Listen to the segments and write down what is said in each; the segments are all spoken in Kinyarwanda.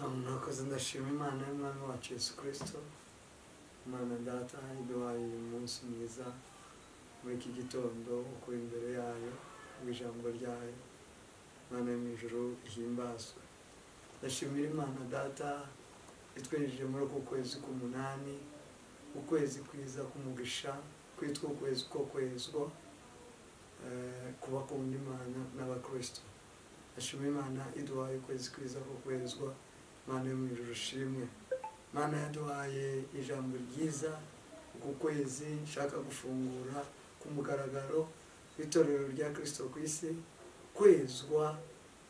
Murakoze ndashima Imana y'Umwami wacu Yesu Kristo. Imana Data iduhaye umunsi mwiza muri iki gitondo uko imbere yayo ijambo ryayo. Imana yo mu ijuru ihimbazwe. Ndashimira Imana Data itwejeje muri uko kwezi k'umunani, ukwezi kwiza k'umugisha, kwitwa ukwezi ko kwezwa kubakunda Imana n'abakristo. Ndashimira Imana iduhaye ukwezi kwiza ko kwezwa. Imana yo mu ijuru ishimwe. Imana yaduhaye ijambo ryiza uku kwezi nshaka gufungura ku mugaragaro w'itorero rya Kristo ku isi, kwezwa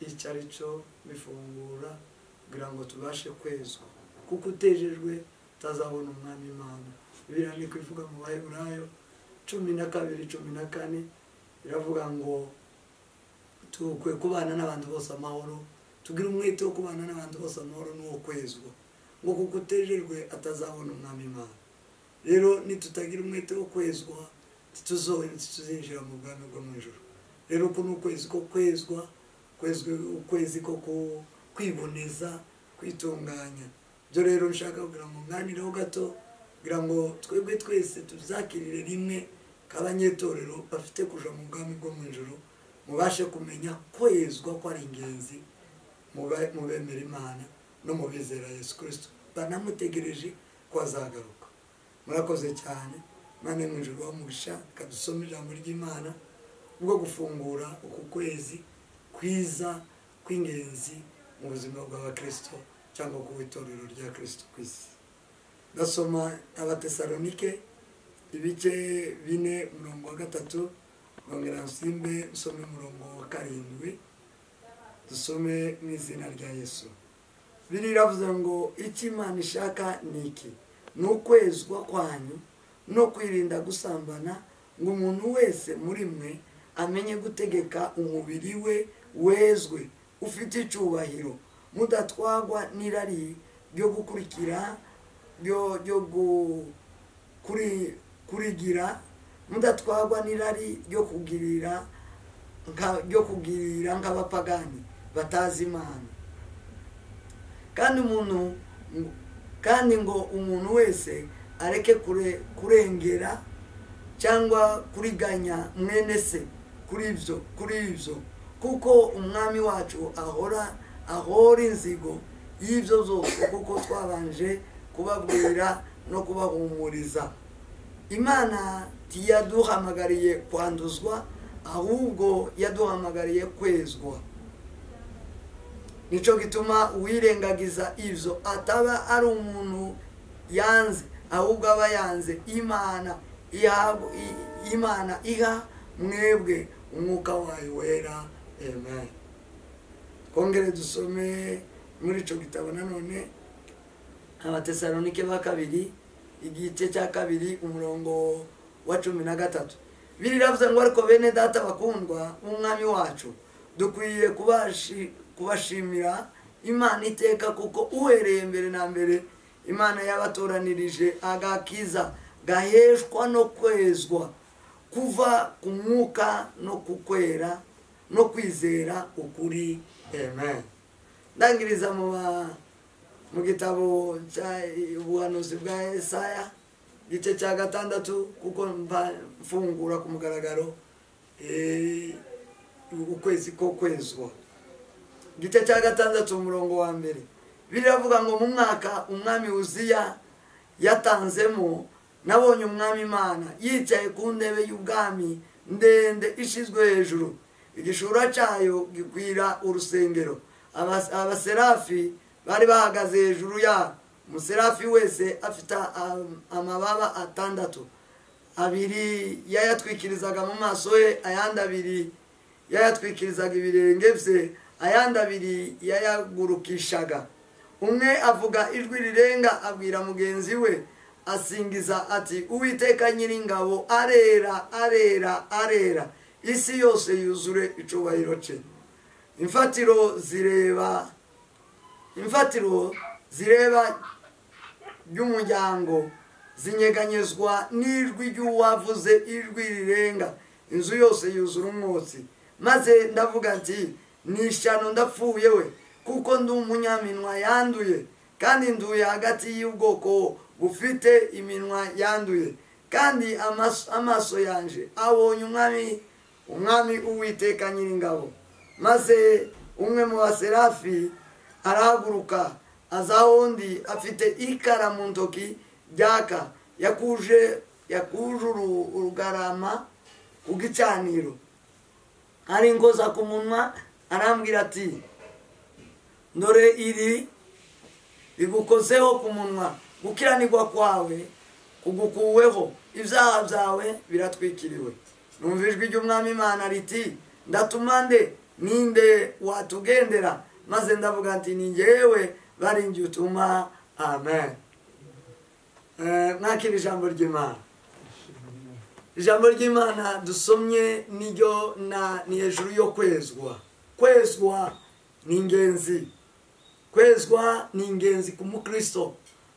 icyo ari cyo bifungura kugira ngo tubashe kwezwa, kuko utejejwe utazabona umwami Imana. Bibiliya ni kuvuga mu Baheburayo 12:14 iravuga ngo tukwe kubana n'abantu bose amahoro, tugira umwete wo kubana n'abantu bose amahoro n'uwo kwezwa, ngo kuko utejejwe atazabona umwami Imana. Rero nitutagira umwete wo kwezwa tuzinjira mu bwami bwo mu ijuru. Rero uko ni ukwezi ko kwezwa, ukwezi ko kwiboneza, kwitunganya. Byo rero nshaka kugira ngo nganireho gato kugira ngo twebwe twese tuzakirire rimwe k'abanyetorero bafite kuja mu bwami bwo mu ijuru, mubashe kumenya kwezwa ko ari ingenzi mu bemera Imana no mu bizera Yesu Kristo, banamutegereje ko azagaruka. Murakoze cyane. Imana yo mu ijuru bamugisha kadusoma ijambo ry'Imana bwo gufungura uku kwezi kwiza kw'ingenzi mu buzima bw'abakristo cyangwa ku itorero rya Kristo ku isi. Ndasoma Abatesalonike ibice 4:3, ngongera nsimbe nsome 7, dusome mu izina rya Yesu. Biravuze ngo icyo Imana ishaka ni iki: ni ukwezwa kwanyu no kwirinda gusambana, ngo umuntu wese muri mwe amenye gutegeka umubiri we wezwe, ufite icyubahiro, mudatwagwa n'irari ryo gukurikira kurigira, mudatwagwa n'irari ryo kugirira nk'abapagani batazi Imana. Kandi ngo umuntu wese areke kurengera cyangwa kuriganya mwene se kuri ibyo, kuko umwami wacu ahora inzigo y'ibyo zose, kuko twabanje kubabwira no kubahumuriza. Imana tiyaduhamagariye kwanduzwa, ahubwo yaduhamagariye kwezwa. Nico gituma uwirengagiza ibyo ataba ari umuntu yanze, ahubwo aba yanze Imana iha mwebwe umwuka wayo wera. Amen. Kongere dusome muri ico gitabo nanone Abatesalonike ba kabiri igice cya 2 umurongo wa 13. Biravuze ngo ariko bene data bakundwa umwami wacu, dukwiye kubashimira Imana iteka, kuko uhereye mbere na mbere Imana yabatoranirije agakiza gaheshwa no kwezwa kuva ku mwuka no kukwera no kwizera ukuri. Amen. Ndangiriza mu gitabo cy'ubuhanuzi bwa Yesaya igice cya 6, kuko mfungura ku mugaragaro ukwezi ko kwezwa. Igice cya 6 umurongo wa 1 biravuga ngo mu mwaka umwami Uziya yatanzemo, nabonye umwami Imana yicaye ku ntebe y'ubwami ndende ishizwe hejuru, igishura cyayo gikwira urusengero. Abaserafi bari bahagaze hejuru ya umuserafi wese afite amababa 6, 2 yayatwikirizaga mu maso ye, ayandi 2 yayatwikirizaga ibirenge bye, ayandi 2 yayagurukishaga. Umwe avuga ijwi rirenga abwira mugenzi we asingiza ati, Uwiteka Nyiringabo arera, arera, arera, isi yose yuzure icubahiro cye. Imfatiro zireba y'umuryango zinyeganyezwa n'ijwi ry'uwavuze ijwi rirenga, inzu yose yuzura umwotsi. Maze ndavuga nti, ni ishyano ndapfuye we, kuko ndi umunyaminwa yanduye kandi nduye hagati y'ubwoko bufite iminwa yanduye kandi amaso yanje abonye umwami Uwiteka Nyiringabo. Maze umwe mu baserafi arahaguruka aza aho ndi afite ikara mu ntoki ryaka yakuje urugarama ku gicaniro aringoza ku munwa arambwira ati ndore iri bigukozeho ku munwa gukiranirwa kwawe kugukuweho ibyaha byawe biratwikiriwe. Numva ijwi ry'Umwami Imana riti ndatuma ninde watugendera? Maze ndavuga ati ni njyewe bari njye utuma. Amen. Mwakira ijambo ry'Imana. Ijambo ry'Imana dusomye ni hejuru yo kwezwa. Kwezwa ni ingenzi. Kwezwa ni ingenzi ku mukristo.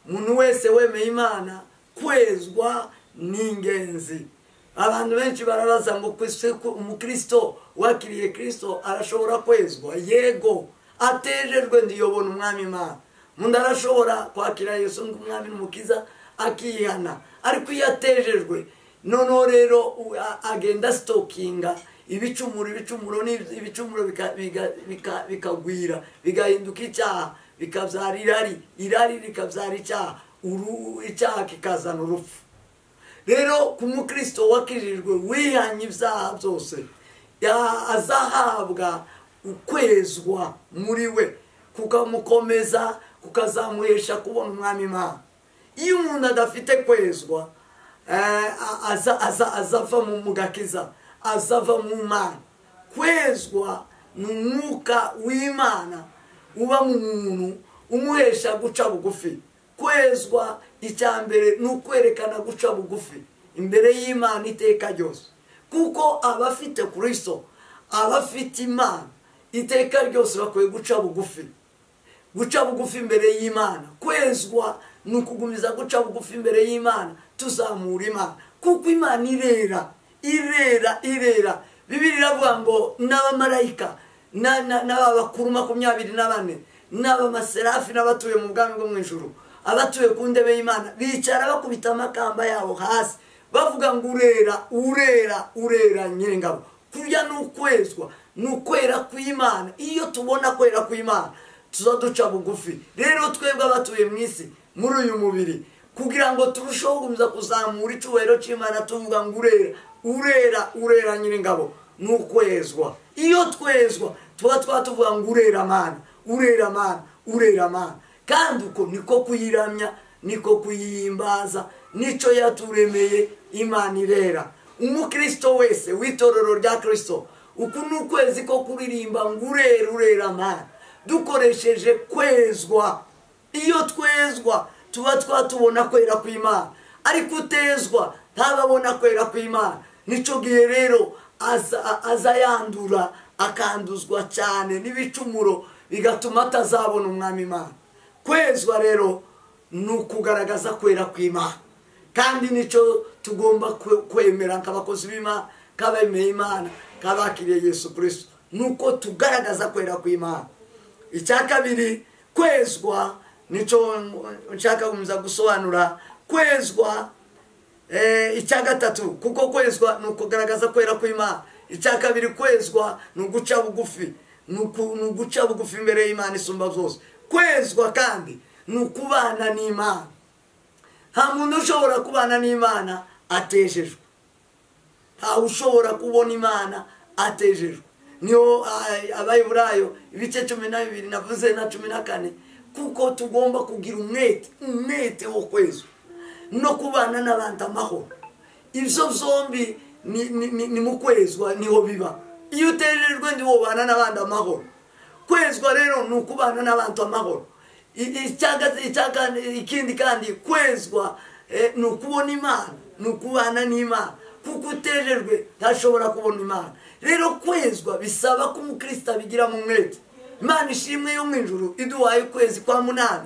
Umuntu wese wemeye Imana, kwezwa ni ingenzi. Abantu benshi barabaza ngo umukristo wakiriye Kristo arashobora kwezwa? Yego, atejejwe ndiyobona Umwami Imana. Umuntu arashobora kwakira Yesu nk'Umwami n'Umukiza akihana, ariko iyo atejejwe noneho rero agenda stokinga ibicumuro bikagwira bigahinduka icyaha, bikabyara irari rikabyara icyaha kikazana urupfu. Rero ku mukristo wakirijwe wihanye ibyaha byose azahabwa ukwezwa muri we kukamukomeza kukazamuhesha kubona Umwami Imana. Iyo umuntu adafite kwezwa azava mu gakiza, azava mu Mana. Kwezwa ni umwuka w'Imana uba mu muntu umuhesha guca bugufi. Kwezwa icyambere ni ukwerekana guca bugufi imbere y'Imana iteka ryose, kuko abafite Kristo, abafite Imana iteka ryose bakwiye guca bugufi. Guca bugufi imbere y'Imana. Kwezwa ni ukugumiza guca bugufi imbere y'Imana, tuzamura Imana, kuko Imana irera. Bibiliya iravuga ngo n'abamarayika n'abakuru 24 n'abamaserafi n'abatuye mu bwami bwo mu ijuru, abatuye ku ndebe y'Imana bicara bakubita amakamba yabo hasi bavuga ngo urera Nyiringabo. Kurya ni ukwezwa, ni ukwera kw'Imana. Iyo tubona kwera kw'Imana tuzaduca bugufi. Rero twebwe abatuye mu isi muri uyu mubiri, kugira ngo turusheho gukomeza kuzamura icyubahiro cy'Imana, tuvuga ngo urera Nyiringabo, ni ukwezwa. Iyo twezwa tuvuga ngo urera Mana. Kandi uko niko kuyiramya, niko kuyihimbaza, nico yaturemeye. Imana irera. Umukristo wese w'itorero rya Kristo, uku ni ukwezi ko kuririmba ngo urera Mana, dukoresheje kwezwa. Iyo twezwa tuba twatubona kwera kw'Imana, ariko utezwa ntababona kwera kw'Imana. Nico gihe rero aza yandura, akanduzwa cyane n'ibicumuro, bigatuma atazabona Umwami Imana. Kwezwa rero ni ukugaragaza kwera kw'Imana, kandi nico tugomba kwemera nk'abakozi b'Imana, kabemeye Imana, kabakiriye Yesu Kristo, nuko tugaragaza kwera kw'Imana. Icya kabiri, kwezwa nico nshaka gusobanura. Kwezwa icya gatatu, kuko kwezwa ni ukugaragaza kwera kw'Imana. Icya kabiri, kwezwa ni uguca bugufi, ni uguca bugufi imbere y'Imana isumba byose. Kwezwa kandi ni ukubana n'Imana. Nta muntu ushobora kubana n'Imana atejejwe. Nta ushobora kubona Imana atejejwe. Niyo Abayiburayo ibice 12 navuze na 14, kuko tugomba kugira umwete wo kwezwa no kubana n'abantu amahoro. Ibyo zombi ni mu kwezwa niho biba. Iyo utejejwe ndi wobana n'abandi amahoro. Kwezwa rero ni ukubana n'abantu amahoro. Ikindi kandi kwezwa ni ukubona Imana, ni ukubana n'Imana, kuko utejejwe ntashobora kubona Imana. Rero kwezwa bisaba ko umukristo abigira mu mwete. Imana ishimwe yo mu ijuru iduhaye ukwezi kwa 8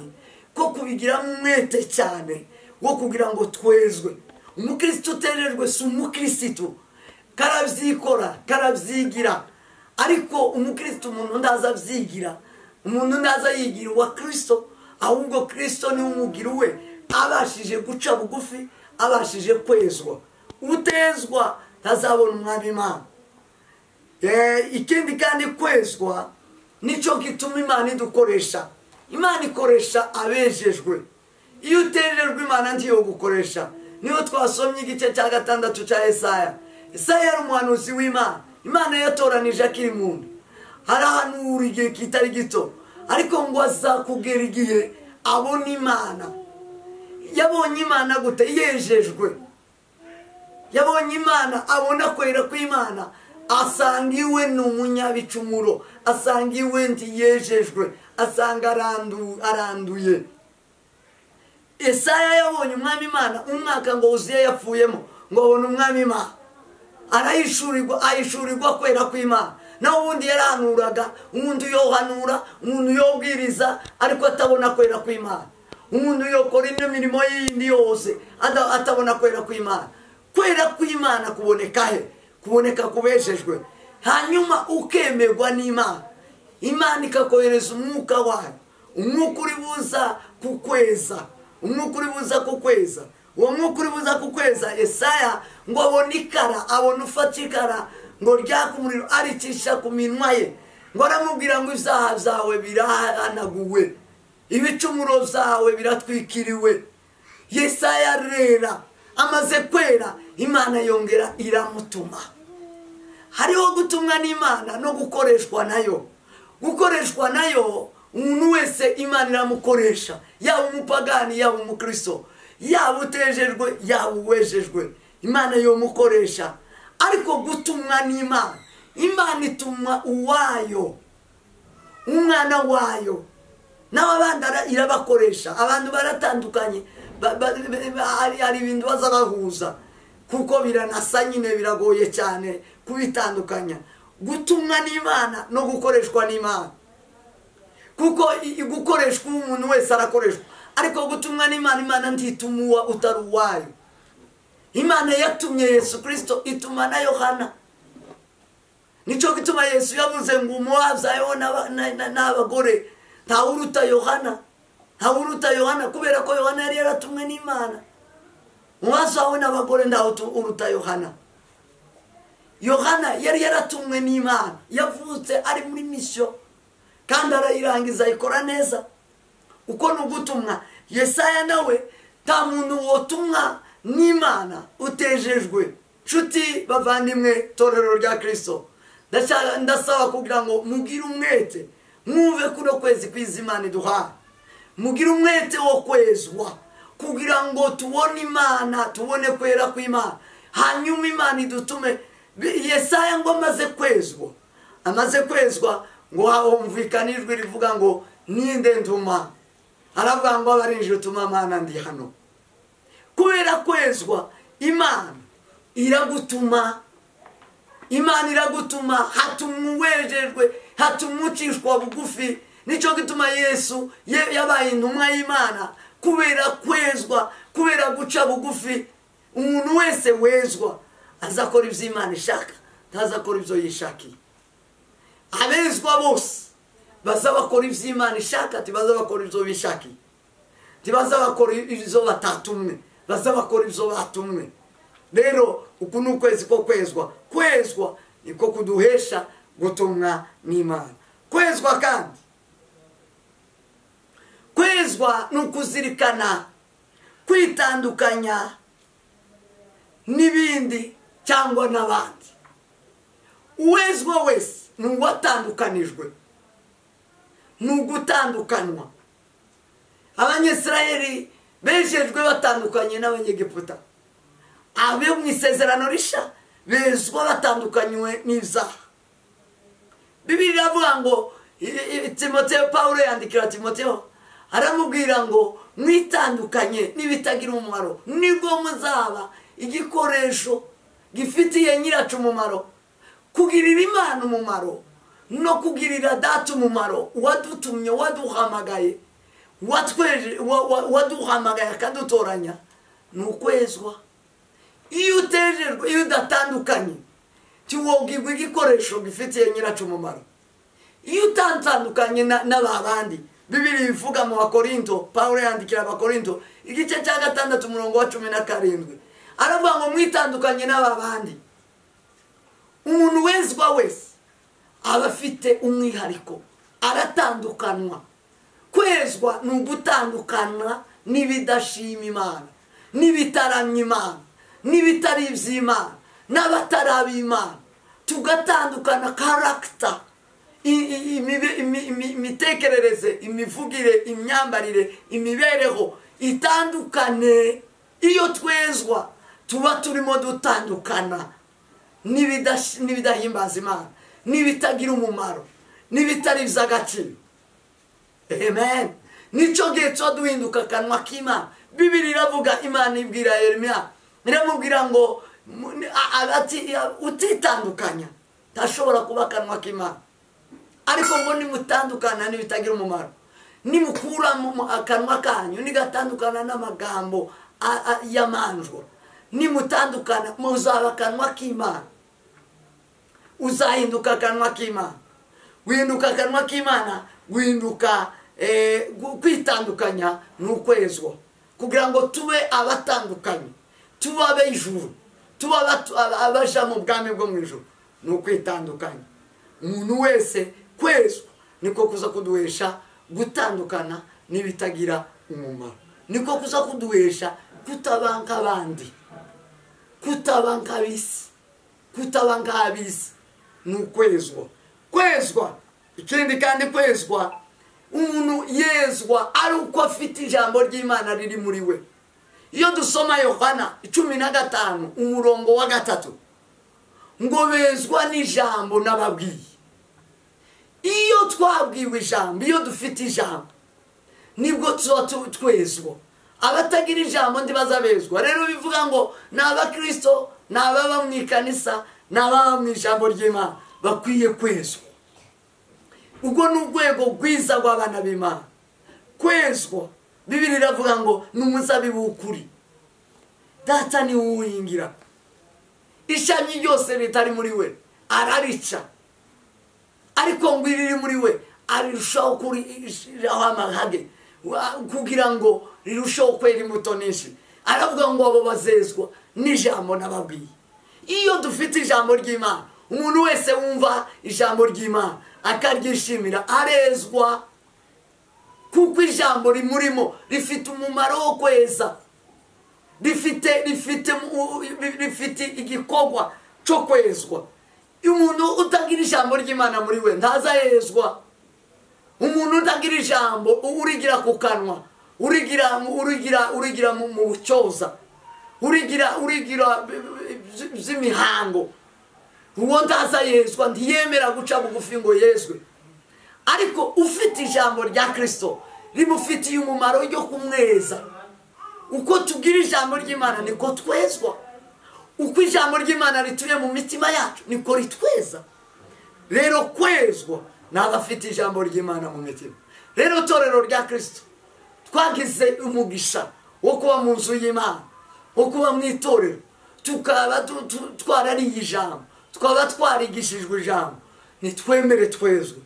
ko kubigira mu mwete cyane wo kugira ngo twezwe. Umukristo utejejwe si umukristo, karabyikora karabyigira. Ariko umukristo umuntu ndaza byigira umuntu naza yigira uwa Kristo, ahubwo Kristo ni umugira we, abashije guca bugufi, abashije kwezwa. Utezwa ntazabona umwami Imana. Ikindi kandi kwezwa nico gituma Imana idukoresha. Imana ikoresha abejejwe. Iyo utejejwe Imana ntiyo gukoresha. Niyo twasomye igice cya 6 cya Yesaya. Yesaya yari umuhanuzi w'Imana. Imana yatoranije akiri muntu. Harahanura igihe kitari gito, ariko ngo azakugera igihe abona Imana. Yabonye Imana gute? Yejejwe. Yabonye Imana, abona kwera kw'Imana, asanga iwe ni umunyabicumuro, asanga iwe ntiyejejwe, asanga aranduye. Yesaya yabonye umwami Imana umwaka ngo Uziya yapfuyemo, ngo abona umwami Imana ahishurirwa kwera kw'Imana. Naho ubundi yarahanuraga, umuntu yohanura, umuntu yobwiriza, ariko atabona kwera kw'Imana. Umuntu yokora ino mirimo yindi yose atabona kwera kw'Imana. Kwera kw'Imana kuboneka he? Kuboneka kubejejwe. Hanyuma ukemerwa n'Imana, Imana ikakohereza umwuka wayo, umwuka uri buza kukweza, umwuka uri buza kukweza. Uwo mwuka uri buza kukweza, Yesaya ngo abone ikara, abone ufata ikara ngo ryaka umuriro aricisha ku minwa ye, ngo aramubwira ngo ibyaha byawe birahanaguwe, ibicumuro byawe biratwikiriwe. Yesaya rera amaze kwera, Imana yongera iramutuma. Hariho gutumwa n'Imana no gukoreshwa nayo. Gukoreshwa nayo, umuntu wese Imana iramukoresha, yaba umupagani yaba umukristo, yaba utejejwe yaba uwejejwe, Imana yomukoresha. Ariko gutumwa n'Imana, Imana ituma uwayo, umwana wayo, n'abandi irabakoresha. Abantu baratandukanye, hari ibintu baza bahuza, kuko biranasa nyine, biragoye cyane kubitandukanya. Gutumwa n'Imana no gukoreshwa n'Imana, kuko gukoreshwa umuntu wese arakoreshwa, ariko gutumwa n'Imana, Imana ntitumuwa utari uwayo. Imana yatumye Yesu Kristo, ituma na Yohana. Nico gituma Yesu yavuze ngo umuwabyayeho n'abagore ntawuruta Yohana, ntawuruta Yohana, kubera ko Yohana yari yaratumwe n'Imana. Umuwabyayeho n'abagore ntawuruta Yohana. Yohana yari yaratumwe n'Imana, yavutse ari muri mission, kandi arayirangiza ikora neza. Uko nugutumwa. Yesaya nawe nta muntu wotumwa n'Imana utejejwe. Nshuti bavandimwe, torero rya Kristo, ndasaba kugira ngo mugire umwete, mwumve kuno kwezi kw'Imana iduha, mugire umwete wo kwezwa, kugira ngo tubone Imana, tubone kwera kw'Imana, hanyuma Imana idutume. Yesaya ngo amaze kwezwa ngo humvikana ijwi rivuga ngo ninde ntuma. Aravuga ngo abarinjira utuma Mana ndi hano. Kubera kwezwa, Imana iragutuma, Imana iragutuma, hatuma uwejejwe, hatuma ucishwa bugufi. Nico gituma Yesu yabaye intumwa y'Imana, kubera kwezwa, kubera guca bugufi. Umuntu wese wezwa azakora ibyo Imana ishaka, ntazakora ibyo yishakiye. Abezwa bose bazabakora ibyo Imana ishaka, ntibazabakora ibyo bishakiye, ntibazabakora ibyo batatumwe, bazabakora ibyo batumwe. Rero uku ni ukwezi ko kwezwa. Kwezwa niko kuduhesha gutumwa n'Imana. Kwezwa kandi, kwezwa ni ukuzirikana, kwitandukanya n'ibindi cyangwa n'abandi. Uwezwa wese ni uwatandukanijwe, ni ugutandukanywa. Abanyisirayeli bejejwe batandukanye n'Abanyegiputa. Abe mu isezerano risha bezwa batandukanywe n'ibyaha. Bibiliya iravuga ngo, Timoteyo, Pawulo yandikira Timoteyo, aramubwira ngo mwitandukanye n'ibitagira umumaro, nibwo muzaba igikoresho gifitiye nyiracu umumaro, kugirira Imana umumaro no kugirira Data umumaro, wadutumye, waduhamagaye, waduhamagaye akadutoranya. Ni ukwezwa. Iyo utejejwe, iyo udatandukanye, tiwogirwa igikoresho gifitiye nyiracu umumaro. iyo utandukanye n'abandi Bibiri ivuga mu Bakorinto, Paulo yandikira Abakorinto igice cya 6 umurongo wa 17 aravuga ngo mwitandukanye n'abandi. Umuntu wese aba afite umwihariko, aratandukanwa. Kwezwa ni ugutandukana n'ibidashima Imana, n'ibitaramya Imana, n'ibitari iby'Imana, n'abatari Imana. Tugatandukana character, imitekerereze, imivugire, imyambarire, imibereho itandukane. Iyo twezwa tuba turimo dutandukana n'ibidahimbaza Imana, n'ibitagira umumaro, n'ibitari iby'agaciro. Amen. Nico gihe cyo duhinduka akanwa k'Imana. Bibiri iravuga, Imana ibwira Yeremiya, iramubwira ngo ati utitandukanya tashobora kuba akanwa k'Imana. Ariko ngo nimutandukana n'ibitagira umumaro, nimukura mu akanwa kanyu nigatandukana n'amagambo y'amanjwa, nimutandukana muzaba akanwa k'Imana, uzahinduka akanwa k'Imana. Guhinduka akanwa k'Imana, guhinduka kwitandukanya n'ukwezwa, kugira ngo tube abatandukanye, tube ab'ijuru, tube abaja mu bwami bwo mu ijuru. N'ukwitandukanya. Umuntu wese kwezwa niko kuza kuduhesha gutandukana n'ibitagira umumaro, niko kuza kuduhesha kutabanka abandi, kutabanka abisi. N'ukwezwa. Kwezwa ikindi kandi kwezwa, umuntu yezwa ari uko afite ijambo ry'Imana riri muri we. Iyo dusoma Yohana 15 umurongo wa 3 ngo bezwa n'ijambo n'ababwiye. Iyo twabwiwe ijambo, iyo dufite ijambo, nibwo twezwa. Abatagira ijambo ntibazabezwa. Rero bivuga ngo n'abakristo, n'ababa mu ikanisa, n'ababa mu ijambo ry'Imana bakwiye kwezwa. Ubwo n'urwego rwiza rw'abana b'Imana. Kwezwa, Bibiri iravuga ngo n'umuzabibu w'ukuri, Data ni uwuhingira. Ishami ryose ritari muri we ararica, ariko ngo iriri muri we arirushaho kuriraho amahage kugira ngo rirusheho kwera imbuto nyinshi. Aravuga ngo abo bazezwa n'ijambo n'ababwiye. Iyo dufite ijambo ry'Imana, umuntu wese wumva ijambo ry'Imana akaryishimira arezwa, kuko ijambo rimurimo rifite umumaro wo kweza, rifite igikorwa cyo kwezwa. Umuntu utagira ijambo ry'Imana muri we ntazayezwa. Umuntu utagira ijambo urigira ku kanwa, urigira mu cyoza, urigira by'imihango, uwo ntazayezwa, ntiyemera guca bugufi ngo yezwe. Ariko ufite ijambo rya Kristo rimufitiye umumaro ryo kumweza. Uko tugira ijambo ry'Imana niko twezwa. Uko ijambo ry'Imana rituye mu mitima yacu niko ritweza. Rero kwezwa n'abafite ijambo ry'Imana mu mitima. Rero torero rya Kristo twagize umugisha wo kuba mu nzu y'Imana, wo kuba mu itorero, tukaba twarariye ijambo, twaba twarigishijwe ijambo. Nitwemere twezwe.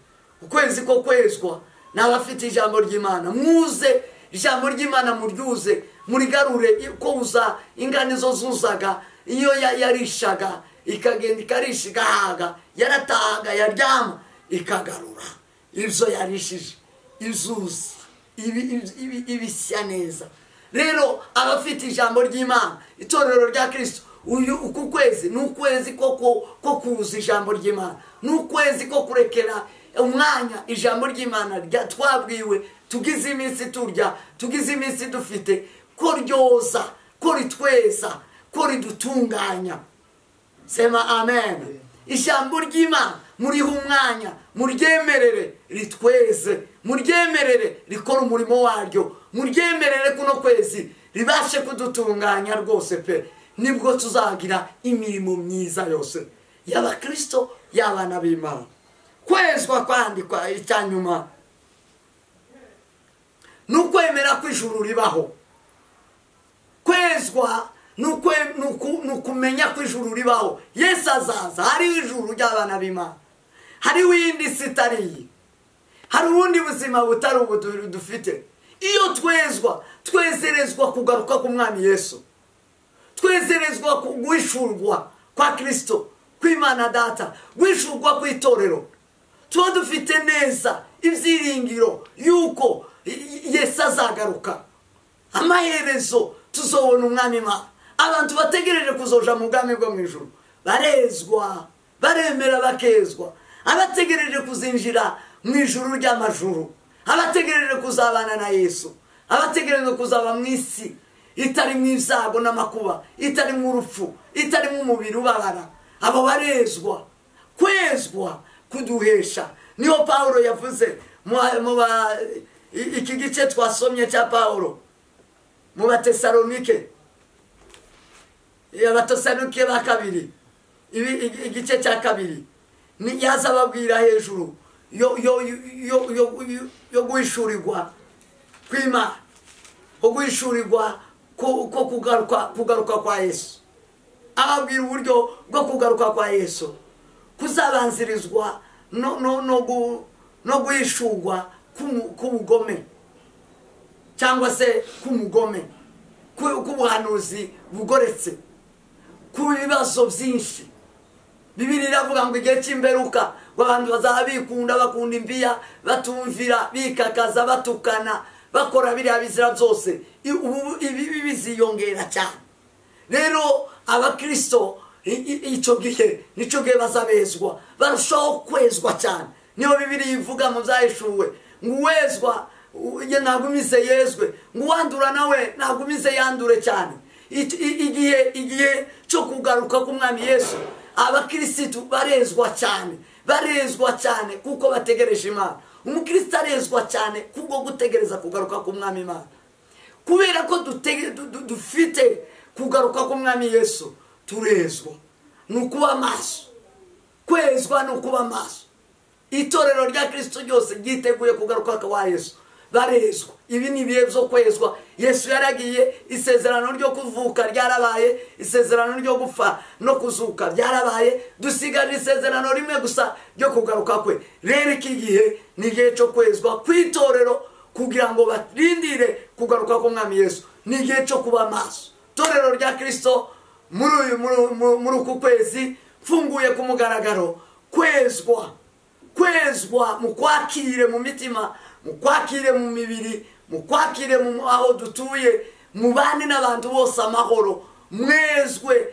Ukwezi ko kwezwa n'abafite ijambo ry'Imana. Muze ijambo ry'Imana muryuze, murigarure ko uza inganizo zuzaga. Iyo yarishaga ikagenda ikarisha igahaga, yaratahaga yaryama ikagarura ibyo yarishije, izuzi ibisya neza. Rero abafite ijambo ry'Imana, itorero rya Kristo, uku kwezi n'ukwezi ko kuza ijambo ry'Imana, n'ukwezi ko kurekera umwanya ijambo ry'Imana twabwiwe, tugize iminsi turya, tugize iminsi dufite, ko ryoza, ko ritweza, ko ridutunganya. Sema amen. Ijambo ry'Imana muriho umwanya, muryemerere ritweze, muryemerere rikora umurimo waryo, muryemerere kuno kwezi ribashe kudutunganya rwose pe. Nibwo tuzagira imirimo myiza yose y'abakristo, y'abana b'Imana. Kwezwa kwandikwa icyanyuma n'ukwemera ko ijuru ribaho. Kwezwa nukumenya ko ijuru ribaho. Yesu azaza, hariho ijuru ry'abana b'Imana, hariho iyindi si itari iyi. hari ubundi buzima butari ubu dufite. Iyo twezerezwa kugaruka k'umwami Yesu, twezerezwa guhishurwa kwa Kristo, kw'Imana Data, guhishurwa kw'itorero, tuba dufite neza ibyiringiro yuko Yesu azagaruka. Amaherezo tuzobona umwami Imana. Abantu bategereje kuzoja mu bwami bwo mu ijuru barezwa, baremera bakezwa. Abategereje kuzinjira mu ijuru ry'amajuru, abategereje kuzabana na Yesu, abategereje kuzaba mu isi itari mu ibyago n'amakuba, itari mu urupfu, itari mu umubiri ubabara, abo barezwa. Kwezwa kuduhesha niho Pawulo yavuze iki gice twasomye cya Pawulo mu Batesalonike, Abatesalonike ba kabiri, igice cya kabiri, ni yazababwira hejuru yo guhishurirwa kw'Imana, guhishurirwa ko kugaruka kwa Yesu. Ababwira uburyo bwo kugaruka kwa Yesu kuzabanzirizwa no guhishurwa k'ubugome cyangwa se k'umugome, k'ubuhanuzi bugoretse, ku bibazo byinshi. Bibiliya iravuga ngo igihe cy'imperuka abantu bazaba bikunda, bakunda imbiya, batumvira, bikakaza, batukana, bakora biriya bizira byose. Ibi biziyongera cyane. Rero abakristo icyo gihe nicyo gihe bazabezwa, barushaho kwezwa cyane. Niyo Bibiliya ivuga mu byahishuwe ngo uwezwa nagumize yezwe, ngo uwandura nawe nagumize yandure cyane. Igihe cyo kugaruka k'umwami Yesu, abakristo barezwa cyane kuko bategereje Imana. Umukristo arezwa cyane kubwo gutegereza kugaruka k'umwami Imana, kubera ko dufite kugaruka k'umwami Yesu. Turezwa nukuba maso, kwezwa nukuba maso. Itorero rya Kristo ryose ryiteguye kugaruka kwa Yesu, barezwa. Ibi ni ibihe byo kwezwa. Yesu yaragiye, isezerano ryo kuvuka ryarabaye, isezerano ryo gupfa no kuzuka ryarabaye, dusigaje isezerano rimwe gusa ryo kugaruka kwe. Rero iki gihe ni igihe cyo kwezwa kw'itorero kugira ngo barindire kugaruka k'umwami Yesu. Ni igihe cyo kuba maso. Torero rya Kristo muri uku kwezi mfunguye ku mugaragaro kwezwa mukwakire mu mitima, mukwakire mu mibiri, mukwakire mu aho dutuye, mubane n'abantu bose amahoro. Mwezwe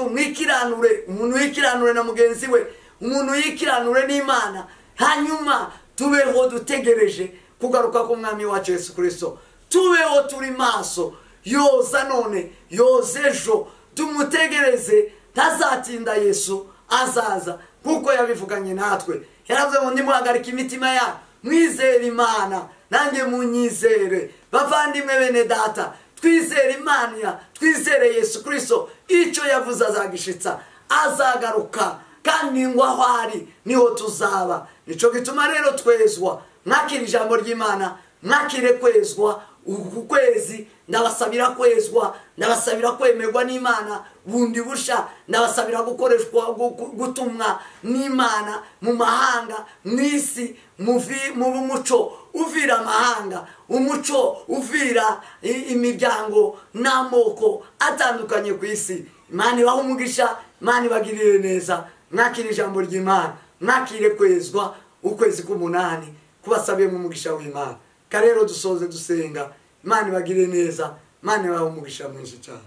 mwikiranure, umuntu yikiranure na mugenzi we, umuntu yikiranure n'Imana. Hanyuma tubeho dutegereje kugaruka k'umwami wacu Yesu Kristo. Tubeho turi maso, yoza none yoza ejo, tumutegereze. Ntazatinda Yesu azaza kuko yabivuganye natwe. Yaravuze ngo nimuhagarike imitima yanyu, mwizere Imana nanjye munyizere. Bavandimwe bene data, twizere Imana, twizere Yesu Kristo. Icyo yavuze azagishitsa, azagaruka kandi ngo aho ari niho tuzaba. Nico gituma rero twezwa. Mwakire ijambo ry'Imana, mwakire kwezwa. Uku kwezi ndabasabira kwezwa, ndabasabira kwemerwa n'Imana bundi busha, ndabasabira gukoreshwa gutumwa n'Imana mu mahanga, mwisi, mu muco uvira amahanga, umuco uvira imiryango n'amoko atandukanye ku isi. Imana ibahe umugisha, Imana ibagirire neza. Mwakire ijambo ry'Imana, mwakire kwezwa ukwezi k'umunani kubasabiye mu mugisha w'Imana. Karero dusoze dusenga. Imana ibagire neza, Imana ibahe umugisha mwinshi cyane.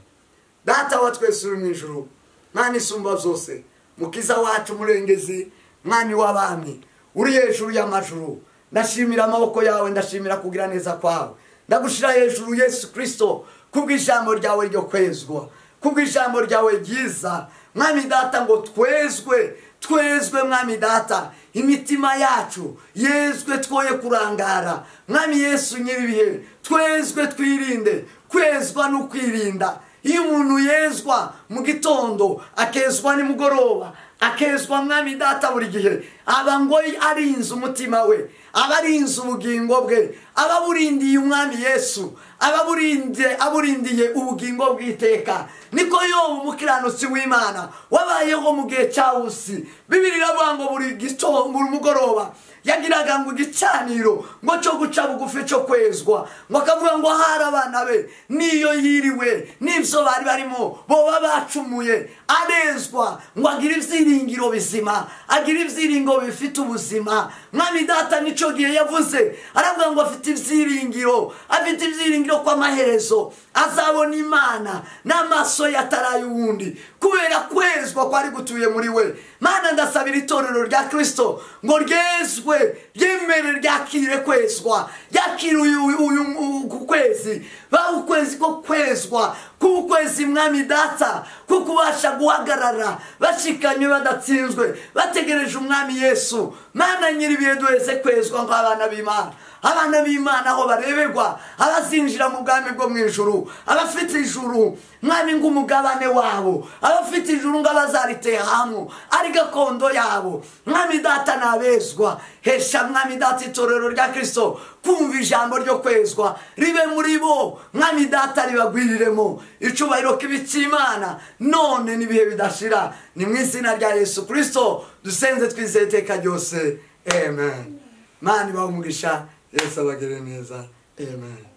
Data wa twese uri mu ijuru, Imana isumba byose, mukiza wacu murengezi, mwami w'abami, uri hejuru y'amajuru. Ndashimira amaboko yawe, ndashimira kugira neza kwawe. Ndagushira hejuru Yesu Kristo kubw'ijambo ryawe ryo kwezwa, kubw'ijambo ryawe ryiza. Mwami Data, ngo twezwe mwami Data, imitima yacu yezwe, twoye kurangara. Mwami Yesu nyiribihe, twezwe, twirinde. Kwezwa no kwirinda. Iyo umuntu yezwa mu gitondo, akezwa nimugoroba, akezwa mwami Data buri gihe, aba ngo arinze umutima we, aba arinze ubugingo bwe, aba aburindiye umwami Yesu, aba aburindiye ubugingo bw'iteka. Niko Yobu umukiranutsi w'Imana wabayeho mu gihe cya Usi. Bibiliya iravuga ngo buri mugoroba yagiraga ngo igicaniro ngo cyo guca bugufi cyo kwezwa, ngo akavuga ngo hari abana be niyo yiriwe n'ibyo bari barimo boba bacumuye arezwa, ngo agire ibyiringiro bizima, agire ibyiringiro bifite ubuzima. Mwami data nico gihe yavuze aravuga ngo afite ibyiringiro kwa maherezo azabona Imana n'amaso yataraye uwundi kubera kwezwa kwari gutuye muri we. Mana ndasabira itorero rya Kristo ngo ryezwe, ryemere ryakire kwezwa, yakire uyu kwezi, ukwezi ko kwezwa, kukwezi Mwami data kukubasha guhagarara bashikanye badatsinzwe bategereje Umwami Yesu. Mana nyiribihe duheze kwezwa ngo abana b'Imana, abana b'Imana aho bareberwa, abazinjira mu bwami bwo mu ijuru, abafite ijuru Mwami ng'umugabane wabo, abafite ijuru ngo abazaritehamwe ari gakondo yabo. Mwami data nabezwa, hesha Mwami data itorero rya Kristo kumva ijambo ryo kwezwa ribe muri bo. Mwami data ribagwiriremo icubahiro k'ibitsimana none n'ibihe bidashira, ni mu izina rya Yesu Kristo dusenze twizeye iteka ryose, amen. Mani baumugisha, Yesu abagire neza, amen.